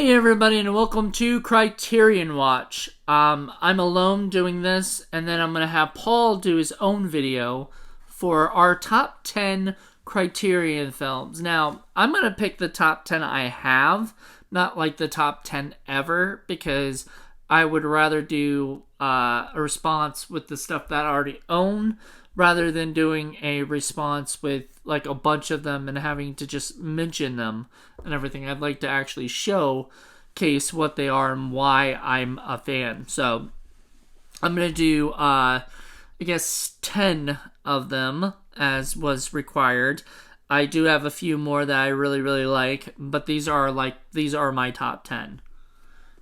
Hey everybody, and welcome to Criterion Watch. I'm alone doing this, and then I'm going to have Paul do his own video for our top 10 Criterion films. Now, I'm going to pick the top 10 I have, not like the top 10 ever, because I would rather do a response with the stuff that I already own, rather than doing a response with like a bunch of them and having to just mention them and everything. I'd like to actually showcase what they are and why I'm a fan. So I'm going to do, I guess, 10 of them as was required. I do have a few more that I really, really like, but these are my top 10.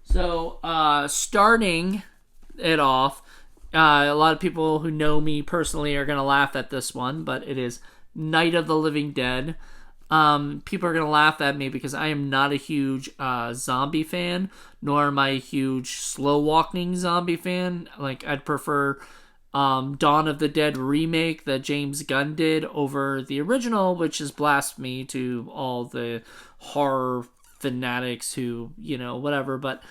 So, starting it off, a lot of people who know me personally are going to laugh at this one, but it is Night of the Living Dead. People are going to laugh at me because I am not a huge zombie fan, nor am I a huge slow-walking zombie fan. Like, I'd prefer Dawn of the Dead remake that James Gunn did over the original, which is blasphemy to all the horror fanatics who, whatever. But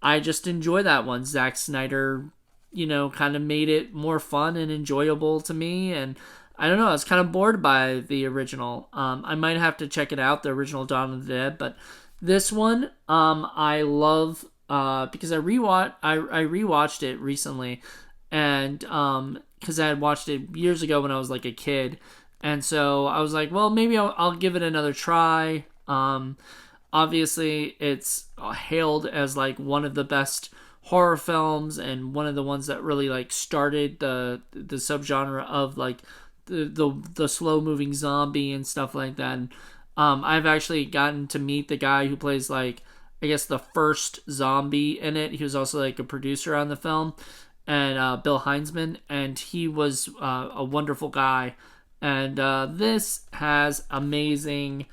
I just enjoy that one. Zack Snyder kind of made it more fun and enjoyable to me. And I don't know, I was kind of bored by the original. I might have to check it out, the original Dawn of the Dead. But this one, I love because I rewatched it recently, and because I had watched it years ago when I was like a kid, and so I was like, well, maybe I'll give it another try. Obviously, it's hailed as like one of the best horror films and one of the ones that really like started the subgenre of like the slow moving zombie and stuff like that. And I've actually gotten to meet the guy who plays like, I guess, the first zombie in it. He was also like a producer on the film, and Bill Heinzman, and he was a wonderful guy. And this has amazing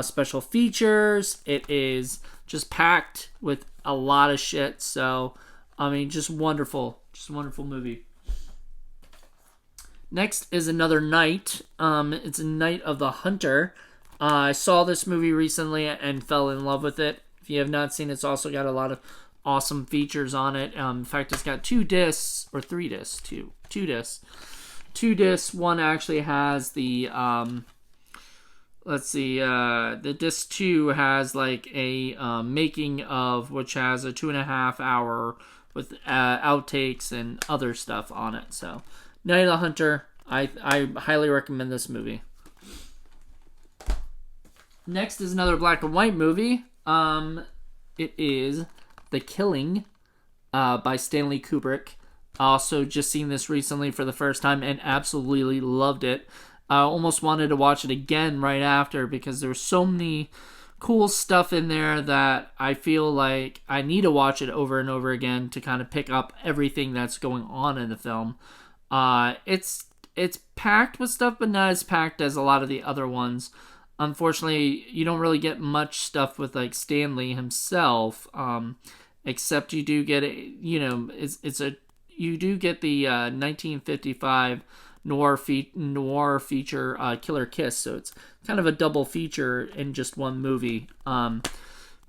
special features. It is just packed with a lot of shit. So, I mean, just wonderful movie. Next is Another Night. It's a Night of the Hunter. I saw this movie recently and fell in love with it. If you have not seen it, it's also got a lot of awesome features on it. In fact, it's got 2 discs, or 3 discs, 2 discs. 2 discs. One actually has the, the disc 2 has like a making of, which has a 2.5 hour with outtakes and other stuff on it. So, Night of the Hunter, I highly recommend this movie. Next is another black and white movie. It is The Killing by Stanley Kubrick. Also just seen this recently for the first time and absolutely loved it. I almost wanted to watch it again right after because there's so many cool stuff in there that I feel like I need to watch it over and over again to kind of pick up everything that's going on in the film. It's packed with stuff, but not as packed as a lot of the other ones. Unfortunately, you don't really get much stuff with like Stanley himself, except you do get you do get the 1955 noir feature Killer Kiss, so it's kind of a double feature in just one movie. But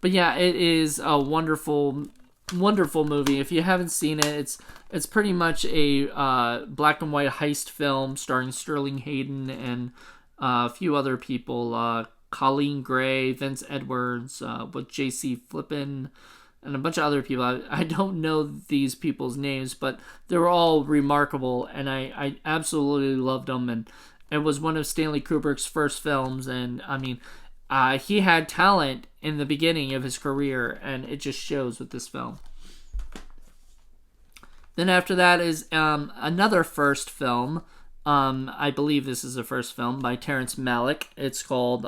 yeah, it is a wonderful movie. If you haven't seen it, it's pretty much a black and white heist film starring Sterling Hayden and a few other people, Colleen Gray, Vince Edwards, with J.C. Flippin, and a bunch of other people. I don't know these people's names, but they were all remarkable, and I absolutely loved them. And it was one of Stanley Kubrick's first films, and I mean, he had talent in the beginning of his career, and it just shows with this film. Then after that is another first film. I believe this is the first film by Terrence Malick. It's called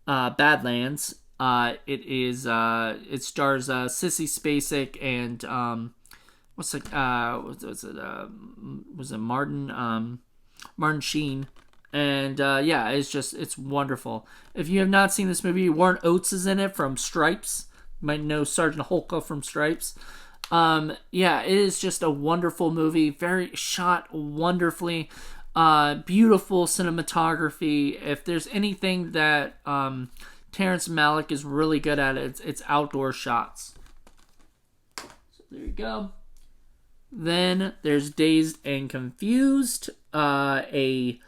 Badlands. It stars Sissy Spacek and was it Martin Sheen. And it's wonderful. If you have not seen this movie, Warren Oates is in it from Stripes. You might know Sergeant Holka from Stripes. It is just a wonderful movie. Very shot wonderfully. Beautiful cinematography. If there's anything that Terrence Malick is really good at it. It's outdoor shots. So there you go. Then there's Dazed and Confused, a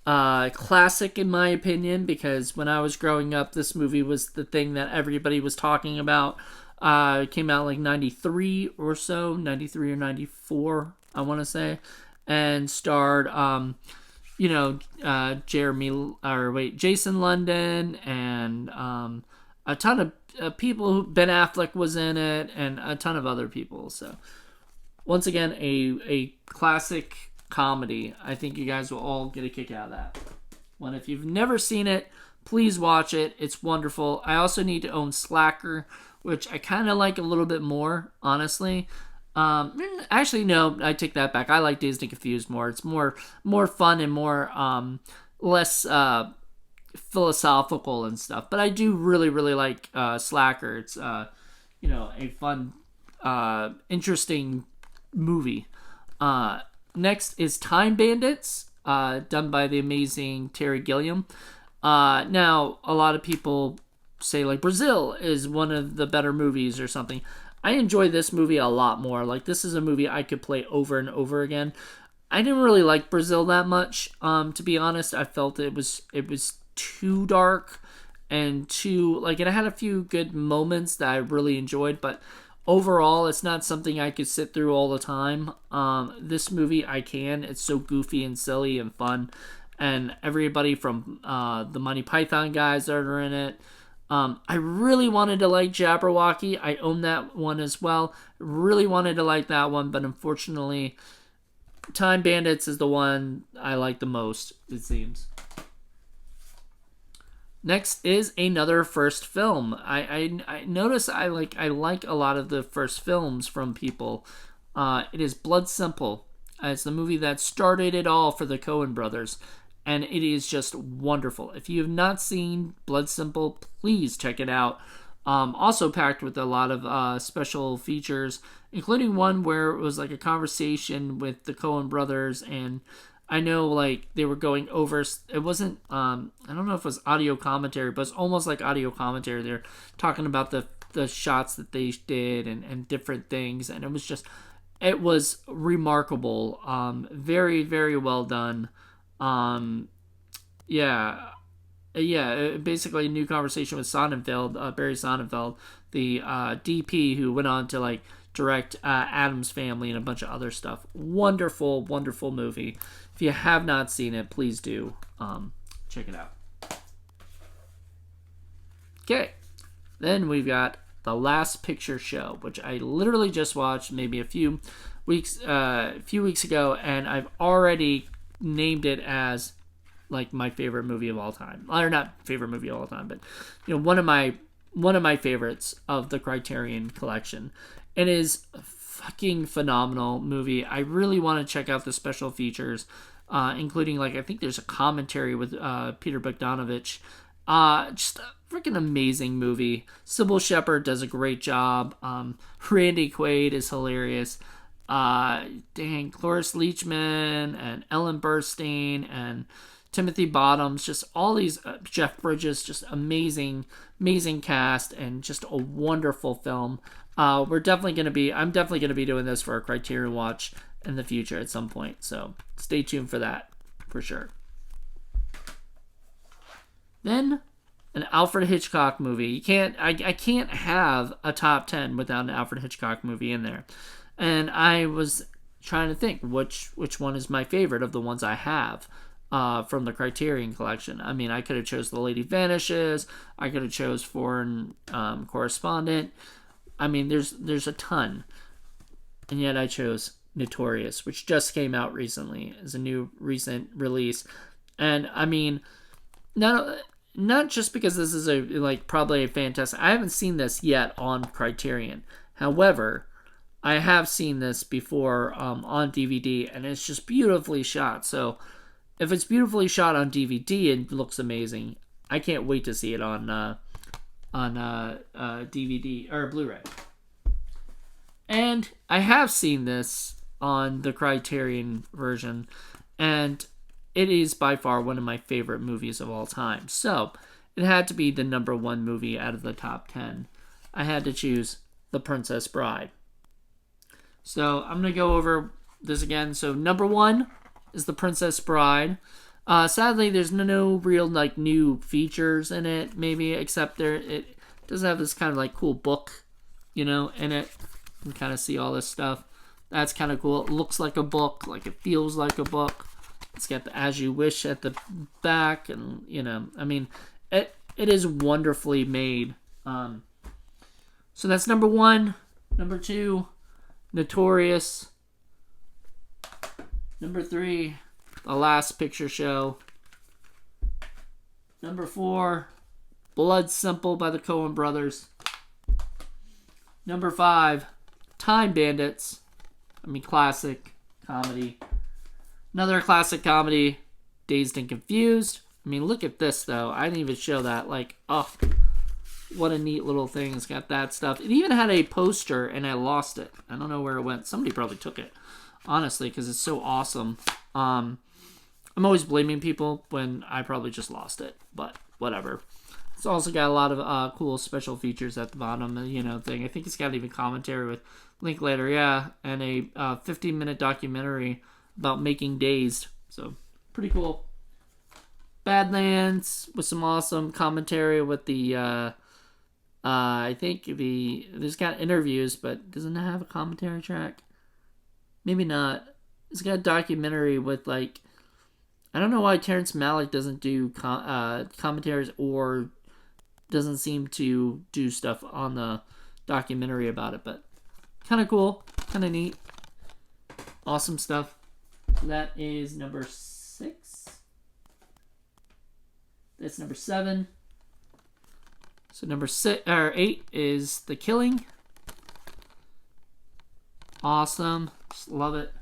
classic in my opinion, because when I was growing up, this movie was the thing that everybody was talking about. It came out like 93 or so, 93 or 94, I want to say, and starred, Jason London and a ton of people. Ben Affleck was in it, and a ton of other people. So once again, a classic comedy. I think you guys will all get a kick out of that one. If you've never seen it, please watch it. It's wonderful. I also need to own Slacker, which I kind of like a little bit more, honestly. Actually, no, I take that back. I like Dazed and Confused more. It's more fun and more less philosophical and stuff. But I do really, really like Slacker. It's a fun, interesting movie. Next is Time Bandits, done by the amazing Terry Gilliam. Now, a lot of people say like Brazil is one of the better movies or something. I enjoy this movie a lot more. Like, this is a movie I could play over and over again. I didn't really like Brazil that much, to be honest. I felt it was too dark and too, like, it had a few good moments that I really enjoyed, but overall, it's not something I could sit through all the time. This movie, I can. It's so goofy and silly and fun. And everybody from the Monty Python guys that are in it. I really wanted to like Jabberwocky. I own that one as well. Really wanted to like that one, but unfortunately, Time Bandits is the one I like the most, it seems. Next is another first film. I notice I like a lot of the first films from people. It is Blood Simple. It's the movie that started it all for the Coen brothers, and it is just wonderful. If you have not seen Blood Simple, please check it out. Also packed with a lot of special features, including one where it was like a conversation with the Coen brothers, and I know like they were going over, it wasn't, I don't know if it was audio commentary, but it's almost like audio commentary. They're talking about the shots that they did and different things, and it was remarkable. Very, very well done. Basically a new conversation with Sonnenfeld, Barry Sonnenfeld, the DP who went on to like direct Addams Family and a bunch of other stuff. Wonderful, wonderful movie. If you have not seen it, please do check it out. Okay, then we've got The Last Picture Show, which I literally just watched maybe a few weeks ago, and I've already named it as like my favorite movie of all time. Or not favorite movie of all time, but one of my favorites of the Criterion collection. It is a fucking phenomenal movie. I really want to check out the special features, including like I think there's a commentary with Peter Bogdanovich. Just a freaking amazing movie. Sybil Shepherd does a great job. Randy Quaid is hilarious. Cloris Leachman and Ellen Burstyn and Timothy Bottoms, just all these, Jeff Bridges, just amazing cast, and just a wonderful film. I'm definitely going to be doing this for a Criterion Watch in the future at some point, so stay tuned for that, for sure. Then, an Alfred Hitchcock movie. I can't have a top 10 without an Alfred Hitchcock movie in there. And I was trying to think which one is my favorite of the ones I have from the Criterion collection. I mean, I could have chose The Lady Vanishes. I could have chose Foreign Correspondent. I mean, there's a ton. And yet I chose Notorious, which just came out recently as a new recent release. And I mean, not just because this is probably a fantastic. I haven't seen this yet on Criterion. However, I have seen this before on DVD, and it's just beautifully shot. So if it's beautifully shot on DVD and looks amazing, I can't wait to see it on DVD or Blu-ray. And I have seen this on the Criterion version, and it is by far one of my favorite movies of all time. So it had to be the number one movie out of the top 10. I had to choose The Princess Bride. So I'm going to go over this again. So number one is The Princess Bride. Sadly, there's no real like new features in it, maybe, except it does have this kind of like cool book, in it. You can kind of see all this stuff. That's kind of cool. It looks like a book, like it feels like a book. It's got the As You Wish at the back, and it is wonderfully made. So that's number one. Number two, Notorious. Number three, The Last Picture Show. Number four, Blood Simple by the Coen Brothers. Number five, Time Bandits. Classic comedy. Another classic comedy, Dazed and Confused. Look at this, though. I didn't even show that. What a neat little thing. It's got that stuff. It even had a poster, and I lost it. I don't know where it went. Somebody probably took it, honestly, because it's so awesome. I'm always blaming people when I probably just lost it, but whatever. It's also got a lot of cool special features at the bottom, thing. I think it's got even commentary with Linklater, yeah, and a 15-minute documentary about making Dazed. So, pretty cool. Badlands with some awesome commentary with the, I think there's got interviews, but doesn't it have a commentary track? Maybe not. It's got a documentary with, I don't know why Terrence Malick doesn't do commentaries or doesn't seem to do stuff on the documentary about it, but kind of cool, kind of neat. Awesome stuff. So that is number 6. That's number 7. So number 8 is The Killing. Awesome. Just love it.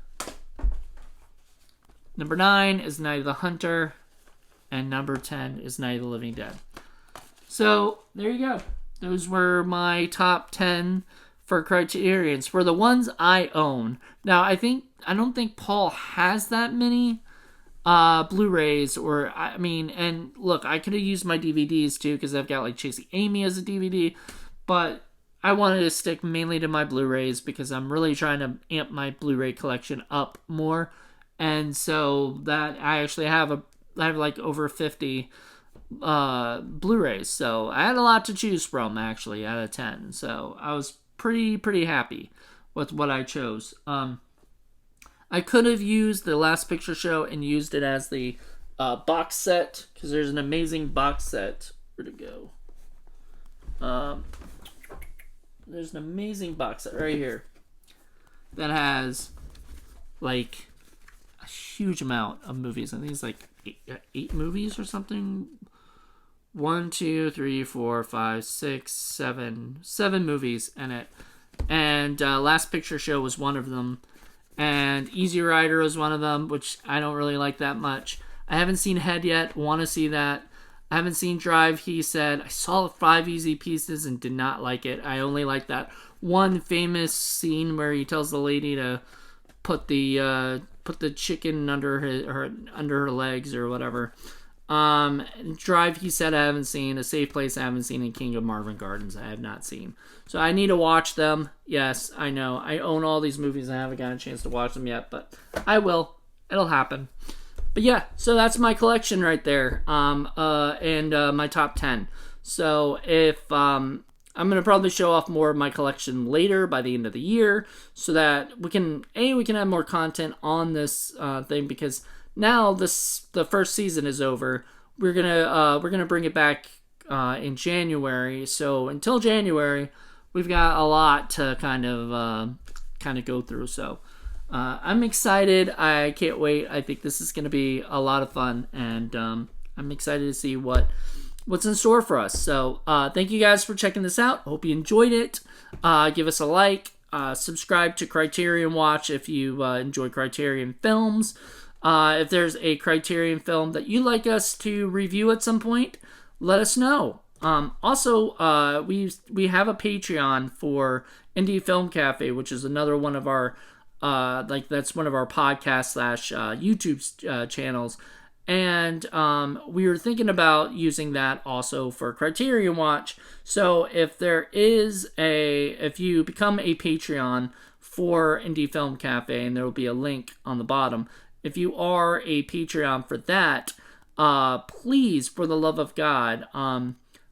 Number 9 is Night of the Hunter. And number 10 is Night of the Living Dead. So, there you go. Those were my top 10 for Criterions. For the ones I own. Now, I don't think Paul has that many Blu-rays, and look, I could have used my DVDs too, because I've got Chasing Amy as a DVD, but I wanted to stick mainly to my Blu-rays because I'm really trying to amp my Blu-ray collection up more, and so that I actually have over 50 Blu-rays, so I had a lot to choose from actually out of 10, so I was pretty happy with what I chose. I could have used The Last Picture Show and used it as the box set, because there's an amazing box set. Where'd it go? There's an amazing box set right here that has a huge amount of movies. I think it's 8 movies or something. 1, 2, 3, 4, 5, 6, 7 movies in it, and Last Picture Show was one of them. And Easy Rider was one of them, which I don't really like that much. I haven't seen Head yet. Want to see that. I haven't seen Drive, he said. I saw 5 Easy Pieces and did not like it. I only like that one famous scene where he tells the lady to put the chicken under her legs or whatever. Drive, he said, I haven't seen. A Safe Place, I haven't seen. And King of Marvin Gardens, I have not seen. So I need to watch them. Yes, I know. I own all these movies. I haven't got a chance to watch them yet, but I will. It'll happen. But yeah, so that's my collection right there. And my top 10. So if I'm gonna probably show off more of my collection later by the end of the year, so that we can have more content on this thing, because now the first season is over. We're gonna bring it back in January. So until January, we've got a lot to kind of go through. So I'm excited. I can't wait. I think this is gonna be a lot of fun, and I'm excited to see what's in store for us. So thank you guys for checking this out. Hope you enjoyed it. Give us a like. Subscribe to Criterion Watch if you enjoy Criterion films. If there's a Criterion film that you'd like us to review at some point, let us know. Also, we have a Patreon for Indie Film Cafe, which is another one of our that's one of our podcast / YouTube channels, And we were thinking about using that also for Criterion Watch. So if you become a Patreon for Indie Film Cafe, and there will be a link on the bottom. If you are a Patreon for that, please, for the love of God,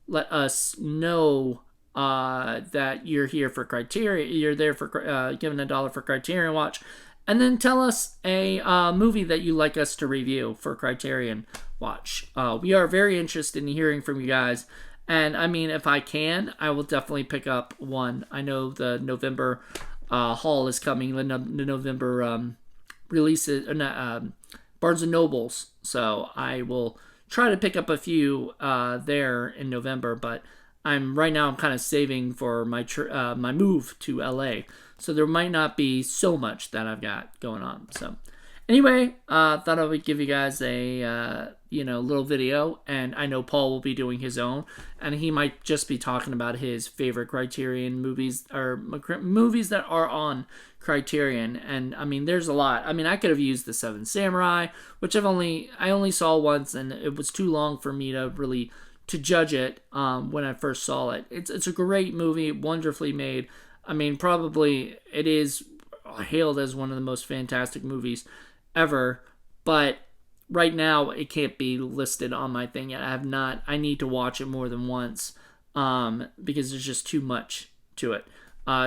let us know that you're here for Criterion. You're there for giving $1 for Criterion Watch, and then tell us a movie that you like us to review for Criterion Watch. We are very interested in hearing from you guys. And I mean, if I can, I will definitely pick up one. I know the November haul is coming, the November releases, Barnes and Nobles. So I will try to pick up a few there in November. But right now I'm kind of saving for my my move to LA. So there might not be so much that I've got going on. So anyway, thought I would give you guys a little video, and I know Paul will be doing his own, and he might just be talking about his favorite Criterion movies, or movies that are on Criterion. And I mean, there's a lot. I mean, I could have used The Seven Samurai, which I only saw once, and it was too long for me to judge it when I first saw it. It's a great movie, wonderfully made. I mean, probably it is hailed as one of the most fantastic movies ever, but right now it can't be listed on my thing yet. I need to watch it more than once because there's just too much to it.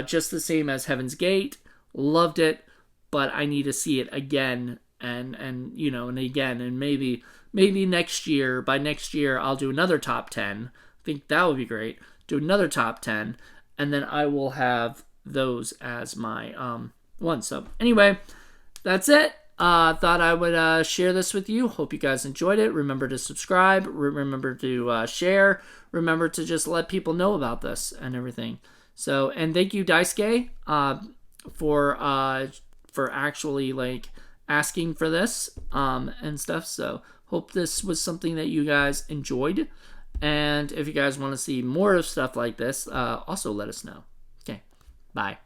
Just the same as Heaven's Gate, loved it, but I need to see it again and again, and maybe next year. By next year I'll do another top 10. I think that would be great. Do another top 10, and then I will have those as my one. So anyway, that's it. Thought I would share this with you. Hope you guys enjoyed it. Remember to subscribe. Remember to share. Remember to just let people know about this and everything. So, and thank you, Daisuke, for actually asking for this and stuff. So hope this was something that you guys enjoyed. And if you guys want to see more of stuff like this, also let us know. Okay, bye.